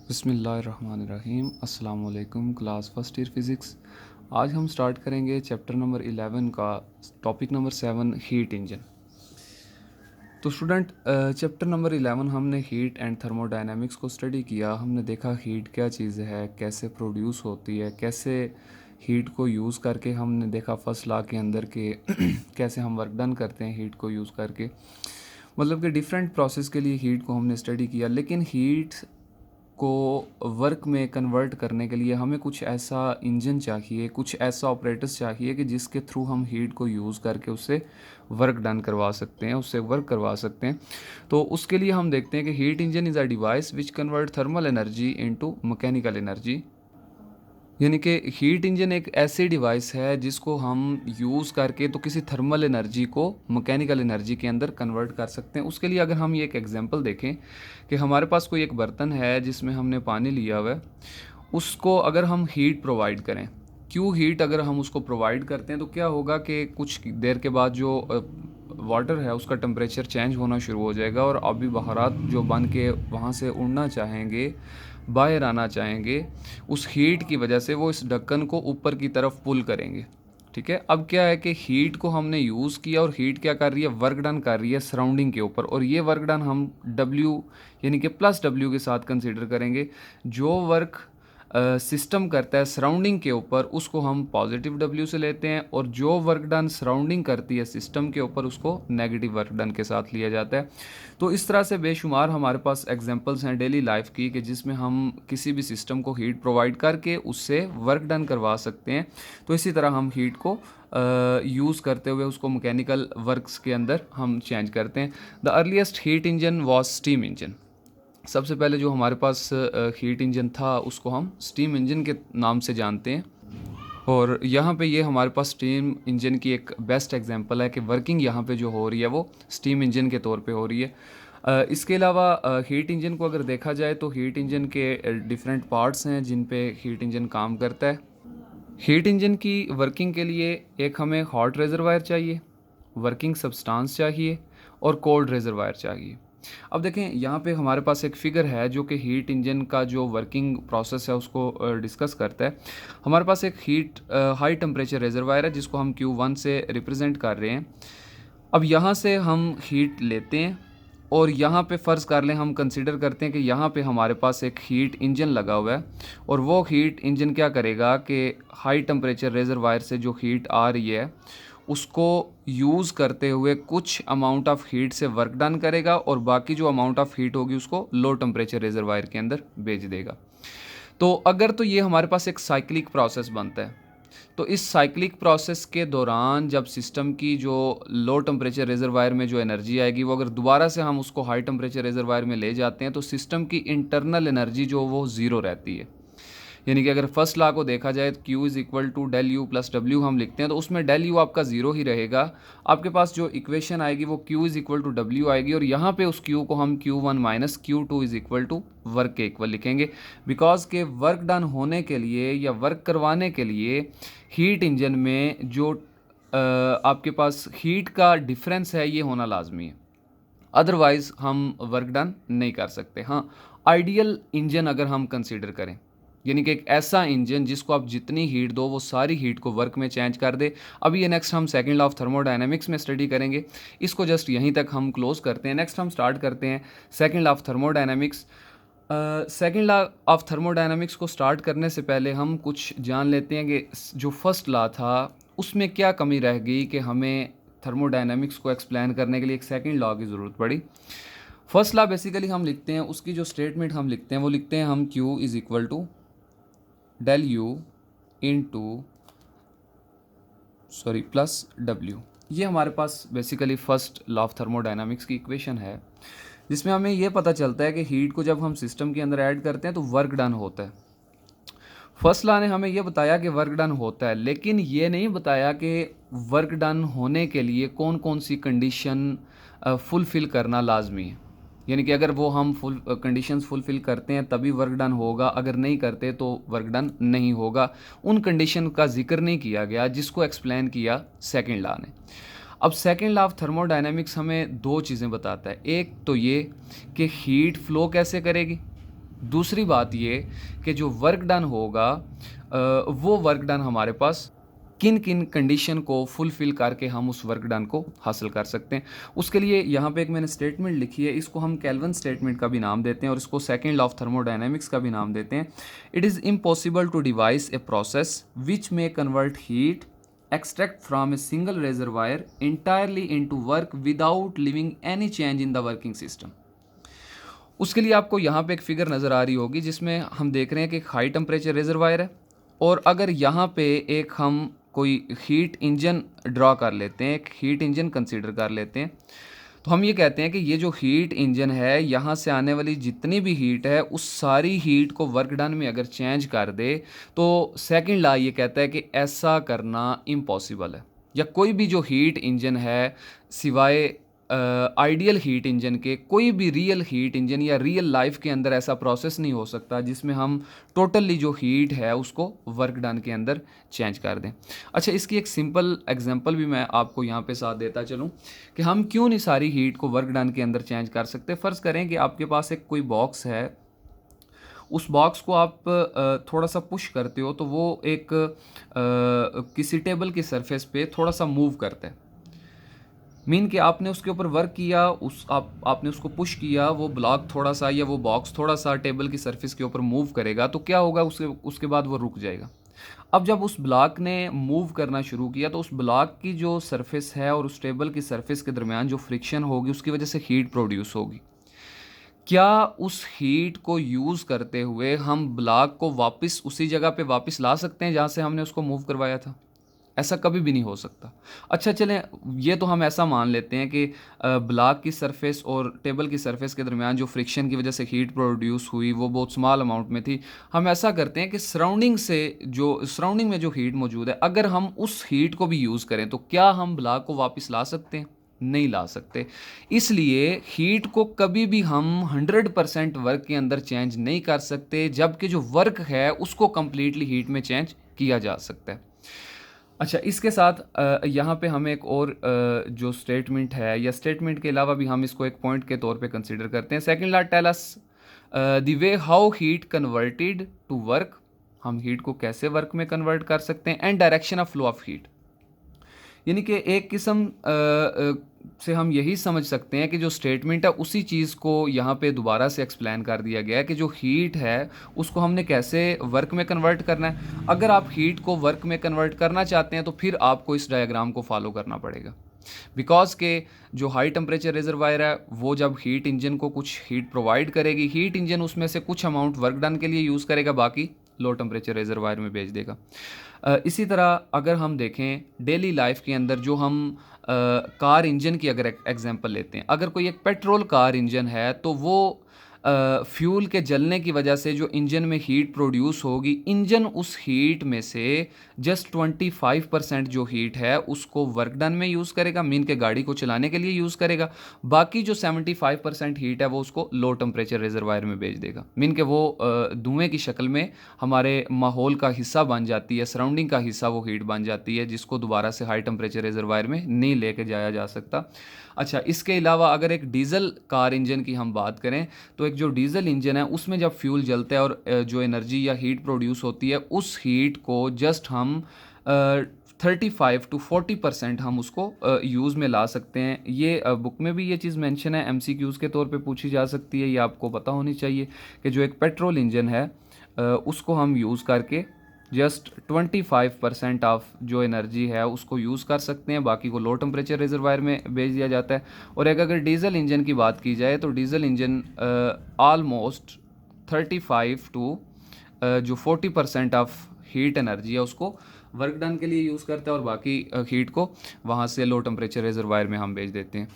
बिस्मिल्लाहिर्रहमानिर्रहीम। अस्सलाम वालेकुम। Class first year physics. आज हम स्टार्ट करेंगे चैप्टर नंबर 11 का टॉपिक नंबर 7 हीट इंजन। तो स्टूडेंट, चैप्टर नंबर 11 हमने हीट एंड थर्मोडायनेमिक्स को स्टडी किया। हमने देखा हीट क्या चीज़ है, कैसे प्रोड्यूस होती है, कैसे हीट को यूज़ करके हमने देखा फर्स्ट लॉ के अंदर के कैसे हम वर्क डन करते हैं हीट को यूज़ करके। मतलब कि डिफरेंट प्रोसेस के लिए हीट को हमने स्टडी किया, लेकिन हीट को वर्क में कन्वर्ट करने के लिए हमें कुछ ऐसा इंजन चाहिए, कुछ ऐसा ऑपरेटर्स चाहिए कि जिसके थ्रू हम हीट को यूज़ करके उससे वर्क डन करवा सकते हैं, उससे वर्क करवा सकते हैं। तो उसके लिए हम देखते हैं कि heat engine is a device which convert thermal energy into mechanical energy. यानी कि हीट इंजन एक ऐसी डिवाइस है जिसको हम यूज़ करके तो किसी थर्मल एनर्जी को मैकेनिकल एनर्जी के अंदर कन्वर्ट कर सकते हैं। उसके लिए अगर हम ये एक एग्जांपल देखें कि हमारे पास कोई एक बर्तन है जिसमें हमने पानी लिया हुआ है, उसको अगर हम हीट प्रोवाइड करें, क्यों हीट अगर हम उसको प्रोवाइड करते हैं तो क्या होगा कि कुछ देर के बाद जो वाटर है उसका टेम्परेचर चेंज होना शुरू हो जाएगा और आबी बहारात जो बन के वहाँ से उड़ना चाहेंगे, बाहर आना चाहेंगे, उस हीट की वजह से वो इस ढक्कन को ऊपर की तरफ पुल करेंगे। ठीक है, अब क्या है कि हीट को हमने यूज़ किया और हीट क्या कर रही है, वर्क डन कर रही है सराउंडिंग के ऊपर, और ये वर्क डन हम W यानी कि प्लस W के साथ कंसीडर करेंगे। जो वर्क सिस्टम करता है सराउंडिंग के ऊपर उसको हम पॉजिटिव W से लेते हैं, और जो वर्क डन सराउंडिंग करती है सिस्टम के ऊपर उसको नेगेटिव वर्क डन के साथ लिया जाता है। तो इस तरह से बेशुमार हमारे पास एग्जांपल्स हैं डेली लाइफ की कि जिसमें हम किसी भी सिस्टम को हीट प्रोवाइड करके उससे वर्क डन करवा सकते हैं। तो इसी तरह हम हीट को यूज़ करते हुए उसको मैकेनिकल वर्क्स के अंदर हम चेंज करते हैं। The earliest heat engine was steam engine. सबसे पहले जो हमारे पास हीट इंजन था उसको हम स्टीम इंजन के नाम से जानते हैं, और यहाँ पे ये हमारे पास स्टीम इंजन की एक बेस्ट एग्जांपल है कि वर्किंग यहाँ पे जो हो रही है वो स्टीम इंजन के तौर पे हो रही है। इसके अलावा हीट इंजन को अगर देखा जाए तो हीट इंजन के डिफरेंट पार्ट्स हैं जिन पे हीट इंजन काम करता है। हीट इंजन की वर्किंग के लिए एक हमें हॉट रेजरवायर चाहिए, वर्किंग सब्सटेंस चाहिए, और कोल्ड रेजरवायर चाहिए। अब देखें यहाँ पे हमारे पास एक फिगर है जो कि हीट इंजन का जो वर्किंग प्रोसेस है उसको डिस्कस करता है। हमारे पास एक हाई टेम्परेचर रेजरवायर है जिसको हम Q1 से रिप्रेजेंट कर रहे हैं। अब यहाँ से हम हीट लेते हैं और यहाँ पे फ़र्ज़ कर लें, हम कंसीडर करते हैं कि यहाँ पे हमारे पास एक हीट इंजन लगा हुआ है, और वो हीट इंजन क्या करेगा कि हाई टेम्परेचर रेजरवायर से जो हीट आ रही है उसको यूज़ करते हुए कुछ अमाउंट ऑफ हीट से वर्क डन करेगा, और बाकी जो अमाउंट ऑफ हीट होगी उसको लो टेम्परेचर रेजरवायर के अंदर भेज देगा। तो अगर तो ये हमारे पास एक साइक्लिक प्रोसेस बनता है। तो इस साइक्लिक प्रोसेस के दौरान जब सिस्टम की जो लो टेम्परेचर रिजर्वायर में जो एनर्जी आएगी वो अगर दोबारा से हम उसको हाई टेम्परेचर रिजर्वायर में ले जाते हैं तो सिस्टम की इंटरनल एनर्जी जो वो ज़ीरो रहती है। यानी कि अगर फर्स्ट लॉ को देखा जाए तो Q is equal to del u plus डब्ल्यू हम लिखते हैं, तो उसमें डेल यू आपका ज़ीरो ही रहेगा। आपके पास जो इक्वेशन आएगी वो Q इज़ इक्वल टू डब्ल्यू आएगी, और यहाँ पे उस Q को हम Q1 minus Q2 is equal to work के इक्वल लिखेंगे। बिकॉज के वर्क डन होने के लिए या वर्क करवाने के लिए हीट इंजन में जो आपके पास हीट का डिफरेंस है ये होना लाजमी है, अदरवाइज़ हम वर्क डन नहीं कर सकते। हाँ, आइडियल इंजन अगर हम कंसीडर करें, यानी कि एक ऐसा इंजन जिसको आप जितनी हीट दो वो सारी हीट को वर्क में चेंज कर दे। अभी ये नेक्स्ट हम सेकंड लॉ ऑफ थर्मोडायनेमिक्स में स्टडी करेंगे, इसको जस्ट यहीं तक हम क्लोज करते हैं। नेक्स्ट हम स्टार्ट करते हैं second law of thermodynamics. Second law of thermodynamics को स्टार्ट करने से पहले हम कुछ जान लेते हैं कि जो फर्स्ट लॉ था उसमें क्या कमी रह गई कि हमें थर्मोडायनेमिक्स को एक्सप्लेन करने के लिए एक सेकंड लॉ की ज़रूरत पड़ी। फर्स्ट लॉ बेसिकली हम लिखते हैं, उसकी जो स्टेटमेंट हम लिखते हैं वो लिखते हैं हम Q is equal to del U into plus W। ये हमारे पास basically first law of thermodynamics की इक्वेशन है, जिसमें हमें ये पता चलता है कि हीट को जब हम सिस्टम के अंदर ऐड करते हैं तो वर्क डन होता है। फर्स्ट लॉ ने हमें ये बताया कि वर्क डन होता है, लेकिन ये नहीं बताया कि वर्क डन होने के लिए कौन कौन सी कंडीशन फुलफ़िल करना लाजमी है। यानी कि अगर वो हम कंडीशंस फुलफ़िल करते हैं तभी वर्क डन होगा, अगर नहीं करते तो वर्क डन नहीं होगा। उन कंडीशन का जिक्र नहीं किया गया जिसको एक्सप्लेन किया सेकंड लॉ ने। अब सेकंड लॉ ऑफ थर्मोडायनेमिक्स हमें दो चीज़ें बताता है। एक तो ये कि हीट फ्लो कैसे करेगी, दूसरी बात ये कि जो वर्क डन होगा वो वर्क डन हमारे पास किन किन कंडीशन को फुलफ़िल करके हम उस वर्क डन को हासिल कर सकते हैं। उसके लिए यहाँ पे एक मैंने स्टेटमेंट लिखी है, इसको हम केल्विन स्टेटमेंट का भी नाम देते हैं और इसको सेकंड लॉ ऑफ थर्मोडायनेमिक्स का भी नाम देते हैं। It is impossible to devise a process which may convert heat extract from a single reservoir entirely into work without leaving any change in the working system. उसके लिए आपको यहाँ पे एक फिगर नज़र आ रही होगी जिसमें हम देख रहे हैं कि एक हाई टेम्परेचर रिजर्वायर है और अगर यहाँ पे एक हम कोई हीट इंजन ड्रॉ कर लेते हैं, एक हीट इंजन कंसीडर कर लेते हैं, तो हम ये कहते हैं कि ये जो हीट इंजन है यहाँ से आने वाली जितनी भी हीट है उस सारी हीट को वर्क डन में अगर चेंज कर दे तो सेकंड लॉ ये कहता है कि ऐसा करना इम्पॉसिबल है। या कोई भी जो हीट इंजन है सिवाय आइडियल हीट इंजन के कोई भी रियल हीट इंजन या रियल लाइफ के अंदर ऐसा प्रोसेस नहीं हो सकता जिसमें हम टोटली जो हीट है उसको वर्क डन के अंदर चेंज कर दें। अच्छा, इसकी एक सिंपल एग्जांपल भी मैं आपको यहाँ पे साथ देता चलूँ कि हम क्यों नहीं सारी हीट को वर्क डन के अंदर चेंज कर सकते। फ़र्ज़ करें कि आपके पास एक कोई बॉक्स है, उस बॉक्स को आप थोड़ा सा पुश करते हो तो वो एक किसी टेबल की सरफेस पे थोड़ा सा मूव करता है। मीन कि आपने उसके ऊपर वर्क किया, आपने उसको पुश किया, वो ब्लॉक थोड़ा सा या वो बॉक्स थोड़ा सा टेबल की सरफेस के ऊपर मूव करेगा तो क्या होगा, उसके बाद वो रुक जाएगा। अब जब उस ब्लॉक ने मूव करना शुरू किया तो उस ब्लॉक की जो सरफेस है और उस टेबल की सरफेस के दरमियान जो फ्रिक्शन होगी उसकी वजह से हीट प्रोड्यूस होगी। क्या उस हीट को यूज़ करते हुए हम ब्लॉक को वापस उसी जगह पे वापस ला सकते हैं जहाँ से हमने उसको मूव करवाया था? ऐसा कभी भी नहीं हो सकता। अच्छा चलें, ये तो हम ऐसा मान लेते हैं कि ब्लॉक की सरफेस और टेबल की सरफेस के दरमियान जो फ्रिक्शन की वजह से हीट प्रोड्यूस हुई वो बहुत स्मॉल अमाउंट में थी। हम ऐसा करते हैं कि सराउंडिंग में जो हीट मौजूद है अगर हम उस हीट को भी यूज़ करें तो क्या हम ब्लॉक को वापस ला सकते हैं? नहीं ला सकते। इसलिए हीट को कभी भी हम 100% वर्क के अंदर चेंज नहीं कर सकते, जबकि जो वर्क है उसको कंप्लीटली हीट में चेंज किया जा सकता है। अच्छा, इसके साथ यहाँ पे हम एक और जो स्टेटमेंट है या स्टेटमेंट के अलावा भी हम इसको एक पॉइंट के तौर पे कंसीडर करते हैं। Second law tell us the way how heat converted to work, हम हीट को कैसे वर्क में कन्वर्ट कर सकते हैं, and direction of flow of heat. यानी कि एक किस्म से हम यही समझ सकते हैं कि जो स्टेटमेंट है उसी चीज़ को यहाँ पे दोबारा से एक्सप्लेन कर दिया गया है कि जो हीट है उसको हमने कैसे वर्क में कन्वर्ट करना है। अगर आप हीट को वर्क में कन्वर्ट करना चाहते हैं तो फिर आपको इस डायग्राम को फॉलो करना पड़ेगा। बिकॉज के जो हाई टेम्परेचर रिजर्वायर है वो जब हीट इंजन को कुछ हीट प्रोवाइड करेगी, हीट इंजन उसमें से कुछ अमाउंट वर्क डन के लिए यूज़ करेगा, बाकी लो टेम्परेचर रिजर्वायर में भेज देगा। इसी तरह अगर हम देखें डेली लाइफ के अंदर जो हम कार इंजन की अगर एग्जांपल लेते हैं, अगर कोई एक पेट्रोल कार इंजन है तो वो फ्यूल के जलने की वजह से जो इंजन में हीट प्रोड्यूस होगी, इंजन उस हीट में से जस्ट 25% जो हीट है उसको वर्क डन में यूज़ करेगा, मीन के गाड़ी को चलाने के लिए यूज़ करेगा। बाकी जो 75% हीट है वो उसको लो टेम्परेचर रिजर्वायर में भेज देगा, मीन के वो धुएँ की शक्ल में हमारे माहौल का हिस्सा बन जाती है, सराउंडिंग का हिस्सा वो हीट बन जाती है, जिसको दोबारा से हाई टेम्परेचर रिजर्वायर में नहीं लेके जाया जा सकता। अच्छा, इसके अलावा अगर एक डीजल कार इंजन की हम बात करें तो एक जो डीजल इंजन है उसमें जब फ्यूल जलता है और जो एनर्जी या हीट प्रोड्यूस होती है उस हीट को जस्ट हम 35 to 40% हम उसको यूज़ में ला सकते हैं। ये बुक में भी ये चीज़ मेंशन है, MCQs के तौर पे पूछी जा सकती है, ये आपको पता होनी चाहिए कि जो एक पेट्रोल इंजन है उसको हम यूज़ करके जस्ट 25% ऑफ जो एनर्जी है उसको यूज़ कर सकते हैं, बाकी को लो टेम्परेचर रिजर्वायर में भेज दिया जाता है। और एक अगर डीजल इंजन की बात की जाए तो डीजल इंजन ऑलमोस्ट 35 to जो 40% ऑफ हीट एनर्जी है उसको वर्क डन के लिए यूज़ करता है और बाकी हीट को वहाँ से लो टेम्परेचर रिजर्वायर में हम भेज देते हैं।